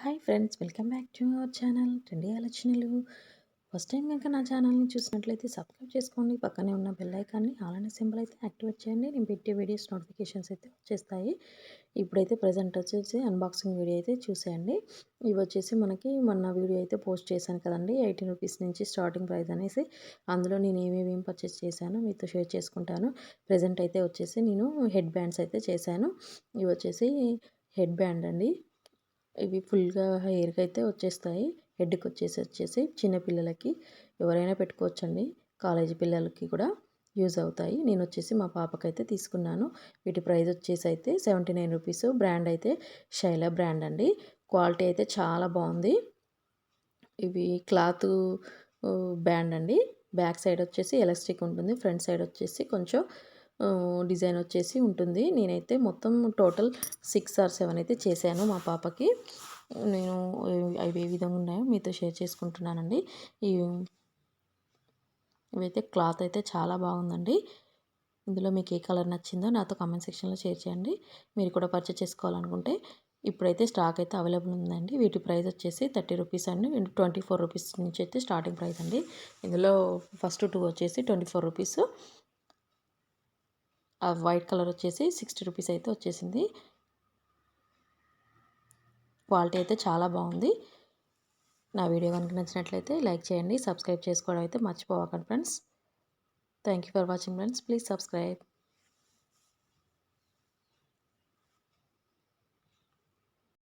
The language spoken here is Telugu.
Hi friends, welcome back to our channel trendy ఆలోచనలు. ఫస్ట్ టైం కనుక నా ఛానల్ని చూసినట్లయితే సబ్స్క్రైబ్ చేసుకోండి. పక్కనే ఉన్న బెల్ ఐకాన్ని ఆల్ అనే సింబల్ అయితే యాక్టివేట్ చేయండి. నేను పెట్టే వీడియోస్ నోటిఫికేషన్స్ అయితే వచ్చేస్తాయి. ఇప్పుడైతే ప్రజెంట్ వచ్చేసి అన్బాక్సింగ్ వీడియో అయితే చూసేయండి. ఇవి వచ్చేసి మనకి మొన్న వీడియో అయితే పోస్ట్ చేశాను కదండి, 18 రూపీస్ నుంచి స్టార్టింగ్ ప్రైస్ అనేసి. అందులో నేను ఏమేమి పర్చేస్ చేశానో మీతో షేర్ చేసుకుంటాను. ప్రజెంట్ అయితే వచ్చేసి నేను హెడ్ బ్యాండ్స్ అయితే చేశాను. ఇవి వచ్చేసి హెడ్ బ్యాండ్ అండి. ఇవి ఫుల్గా హెయిర్కి అయితే వచ్చేస్తాయి. హెడ్కి వచ్చేసి చిన్నపిల్లలకి ఎవరైనా పెట్టుకోవచ్చండి. కాలేజీ పిల్లలకి కూడా యూజ్ అవుతాయి. నేను వచ్చేసి మా పాపకైతే తీసుకున్నాను. వీటి ప్రైస్ వచ్చేసి అయితే 79 రూపీస్. బ్రాండ్ అయితే శైల బ్రాండ్ అండి. క్వాలిటీ అయితే చాలా బాగుంది. ఇవి క్లాత్ బ్యాండ్ అండి. బ్యాక్ సైడ్ వచ్చేసి ఎలాస్టిక్ ఉంటుంది. ఫ్రంట్ సైడ్ వచ్చేసి కొంచెం డిజైన్ వచ్చేసి ఉంటుంది. నేనైతే మొత్తం టోటల్ 6 or 7 అయితే చేశాను మా పాపకి. నేను అవి ఏ విధంగా ఉన్నాయో మీతో షేర్ చేసుకుంటున్నానండి. ఇవైతే క్లాత్ అయితే చాలా బాగుందండి. ఇందులో మీకు ఏ కలర్ నచ్చిందో నాతో కామెంట్ సెక్షన్లో షేర్ చేయండి. మీరు కూడా పర్చేస్ చేసుకోవాలనుకుంటే ఇప్పుడైతే స్టాక్ అయితే అవైలబుల్ ఉందండి. వీటి ప్రైస్ వచ్చేసి 30 రూపీస్ అండి. 24 రూపీస్ నుంచి అయితే స్టార్టింగ్ ప్రైస్ అండి. ఇందులో ఫస్ట్ 2 వచ్చేసి 24 రూపీస్. ఆ వైట్ కలర్ వచ్చేసి 60 రూపీస్ అయితే వచ్చేసింది. క్వాలిటీ అయితే చాలా బాగుంది. నా వీడియో కనుక నచ్చినట్లయితే లైక్ చేయండి. సబ్స్క్రైబ్ చేసుకోవడం అయితే మర్చిపోవకండి friends. Thank you for watching friends. Please subscribe.